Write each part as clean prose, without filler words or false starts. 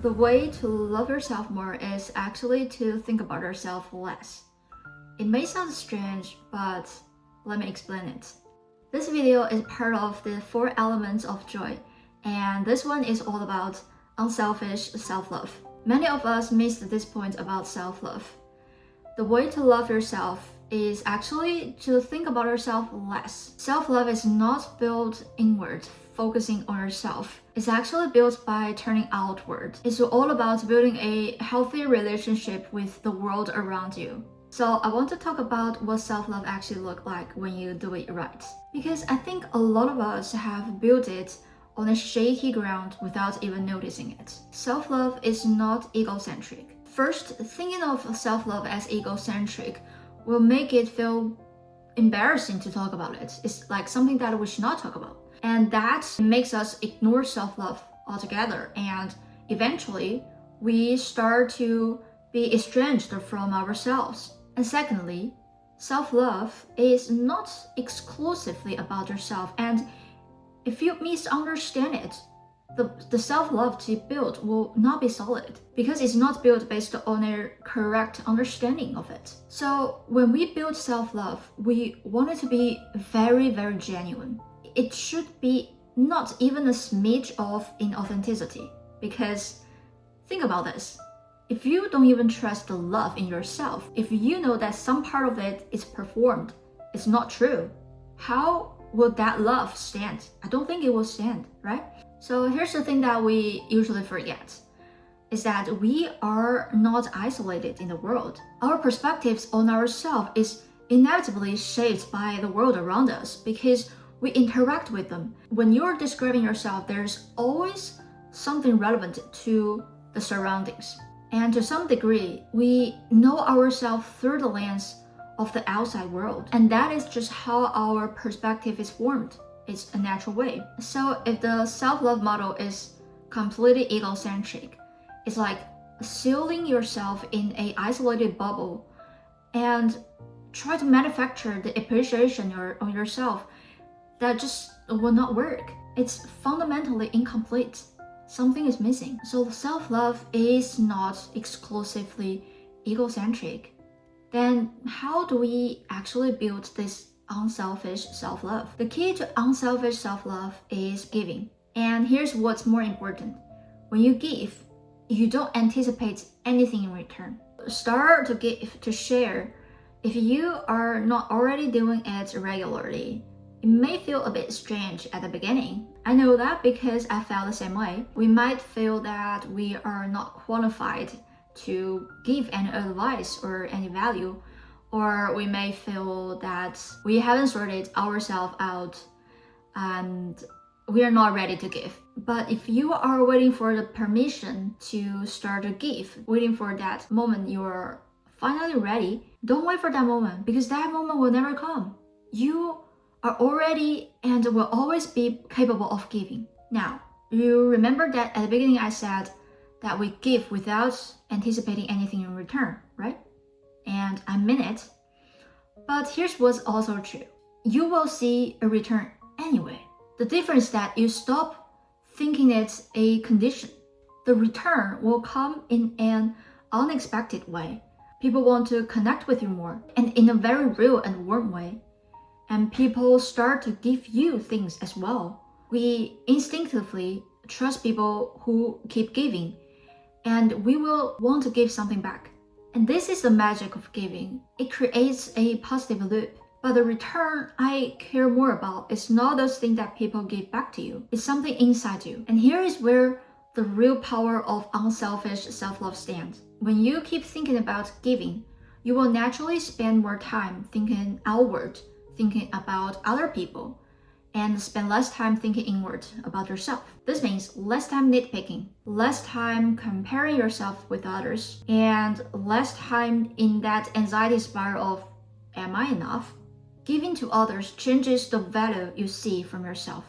The way to love yourself more is actually to think about yourself less. It may sound strange, but let me explain it. This video is part of the 4 elements of joy, and this one is all about unselfish self-love. Many of us missed this point about self-love. The way to love yourself is actually to think about yourself less. Self-love is not built inward, focusing on yourself. It's actually built by turning outward. It's all about building a healthy relationship with the world around you. So I want to talk about what self-love actually looks like when you do it right. Because I think a lot of us have built it on a shaky ground without even noticing it. Self-love is not egocentric. First, thinking of self-love as egocentric will make it feel embarrassing to talk about it. It's like something that we should not talk about. And that makes us ignore self-love altogether. And eventually, we start to be estranged from ourselves. And secondly, self-love is not exclusively about yourself. And if you misunderstand it, the self-love to build will not be solid because it's not built based on a correct understanding of it. So when we build self-love, we want it to be very, very genuine. It should be not even a smidge of inauthenticity, because think about this. If you don't even trust the love in yourself, if you know that some part of it is performed, it's not true, how will that love stand? I don't think it will stand, right? So here's the thing that we usually forget, is that we are not isolated in the world. Our perspectives on ourselves is inevitably shaped by the world around us because we interact with them. When you're describing yourself, there's always something relevant to the surroundings. And to some degree, we know ourselves through the lens of the outside world. And that is just how our perspective is formed. It's a natural way. So if the self-love model is completely egocentric, it's like sealing yourself in an isolated bubble and try to manufacture the appreciation on yourself, that just will not work. It's fundamentally incomplete. Something is missing. So self-love is not exclusively egocentric. Then how do we actually build this unselfish self-love? The key to unselfish self-love is giving. And here's what's more important. When you give, you don't anticipate anything in return. Start to give, to share. If you are not already doing it regularly, it may feel a bit strange at the beginning. I know that because I felt the same way. We might feel that we are not qualified to give any advice or any value, or we may feel that we haven't sorted ourselves out and we are not ready to give. But if you are waiting for the permission to start to give, waiting for that moment you're finally ready, don't wait for that moment, because that moment will never come. You are already and will always be capable of giving. Now, you remember that at the beginning I said that we give without anticipating anything in return, right? And I mean it. But here's what's also true. You will see a return anyway. The difference is that you stop thinking it's a condition. The return will come in an unexpected way. People want to connect with you more, and in a very real and warm way. And people start to give you things as well. We instinctively trust people who keep giving, and we will want to give something back. And this is the magic of giving. It creates a positive loop. But the return I care more about is not those things that people give back to you. It's something inside you. And here is where the real power of unselfish self-love stands. When you keep thinking about giving, you will naturally spend more time thinking outward, thinking about other people, and spend less time thinking inward about yourself. This means less time nitpicking, less time comparing yourself with others, and less time in that anxiety spiral of, am I enough? Giving to others changes the value you see from yourself.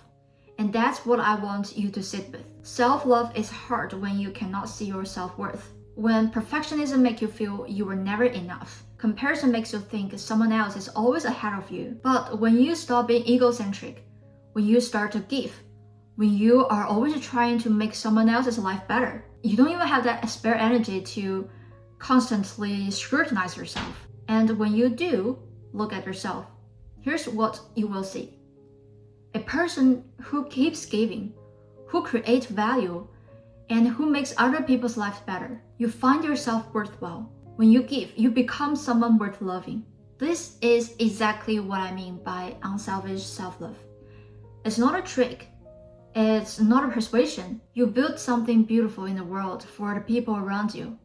And that's what I want you to sit with. Self-love is hard when you cannot see your self-worth. When perfectionism makes you feel you were never enough. Comparison makes you think someone else is always ahead of you. But when you stop being egocentric, when you start to give, when you are always trying to make someone else's life better, you don't even have that spare energy to constantly scrutinize yourself. And when you do look at yourself, here's what you will see. A person who keeps giving, who creates value, and who makes other people's lives better. You find yourself worthwhile. When you give, you become someone worth loving. This is exactly what I mean by unselfish self-love. It's not a trick. It's not a persuasion. You build something beautiful in the world for the people around you.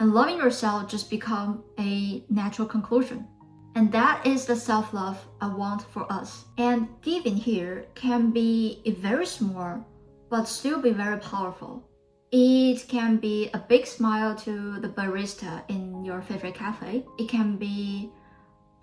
And loving yourself just becomes a natural conclusion. And that is the self-love I want for us. And giving here can be very small, but still be very powerful. It can be a big smile to the barista in your favorite cafe. It can be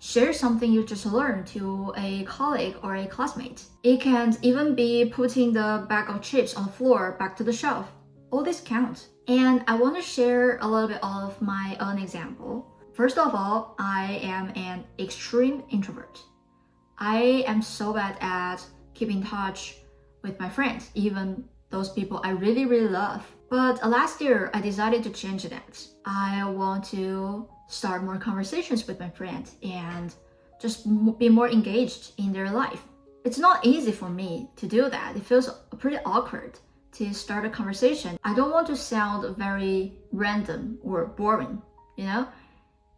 share something you just learned to a colleague or a classmate. It can even be putting the bag of chips on the floor back to the shelf. All this counts. And I want to share a little bit of my own example. First of all, I am an extreme introvert. I am so bad at keeping in touch with my friends, even those people I really, really love. But last year, I decided to change that. I want to start more conversations with my friends and just be more engaged in their life. It's not easy for me to do that. It feels pretty awkward to start a conversation. I don't want to sound very random or boring, you know?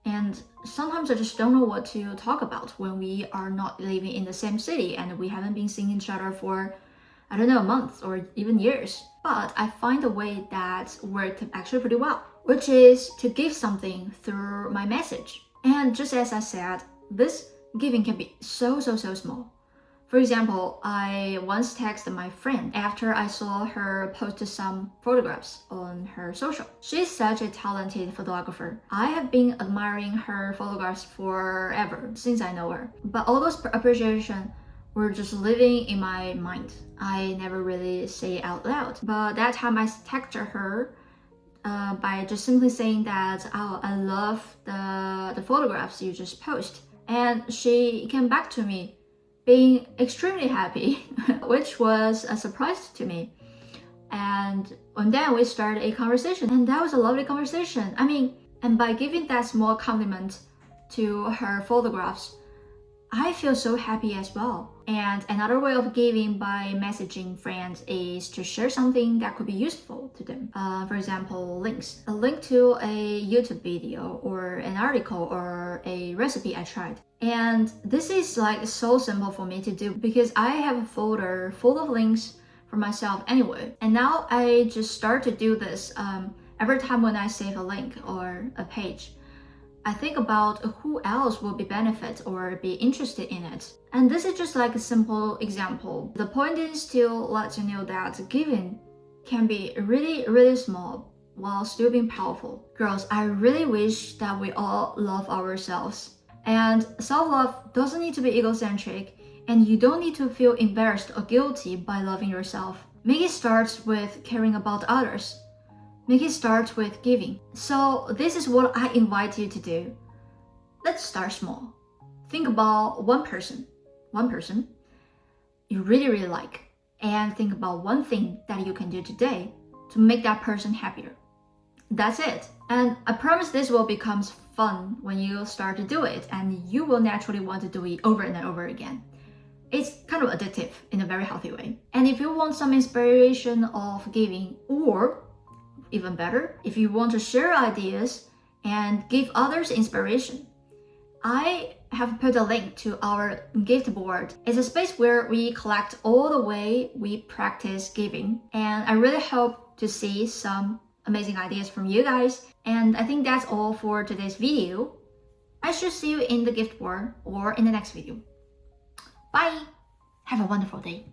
And sometimes I just don't know what to talk about when we are not living in the same city and we haven't been seeing each other for, I don't know, months or even years. But I find a way that worked actually pretty well, which is to give something through my message. And just as I said, this giving can be so small. For example, I once texted my friend after I saw her post some photographs on her social. She's such a talented photographer. I have been admiring her photographs forever, since I know her. But all those appreciation were just living in my mind. I never really say it out loud. But that time I texted her by just simply saying that, oh, I love the photographs you just post. And she came back to me being extremely happy, which was a surprise to me. And then we started a conversation, and that was a lovely conversation. I mean, and by giving that small compliment to her photographs, I feel so happy as well. And another way of giving by messaging friends is to share something that could be useful to them. For example, links. A link to a YouTube video or an article or a recipe I tried. And this is like so simple for me to do because I have a folder full of links for myself anyway. And now I just start to do this every time when I save a link or a page. I think about who else will be benefit or be interested in it. And this is just like a simple example. The point is to let you know that giving can be really small while still being powerful. Girls, I really wish that we all love ourselves. And self-love doesn't need to be egocentric, and you don't need to feel embarrassed or guilty by loving yourself. Make it start with caring about others. Make it start with giving. So this is what I invite you to do. Let's start small. Think about one person you really like, and think about one thing that you can do today to make that person happier. That's it. And I promise this will become fun when you start to do it, and you will naturally want to do it over and over again. It's kind of addictive in a very healthy way. And if you want some inspiration of giving, or even better, if you want to share ideas and give others inspiration, I have put a link to our gift board. It's a space where we collect all the way we practice giving. And I really hope to see some amazing ideas from you guys. And I think that's all for today's video. I should see you in the gift board or in the next video. Bye! Have a wonderful day.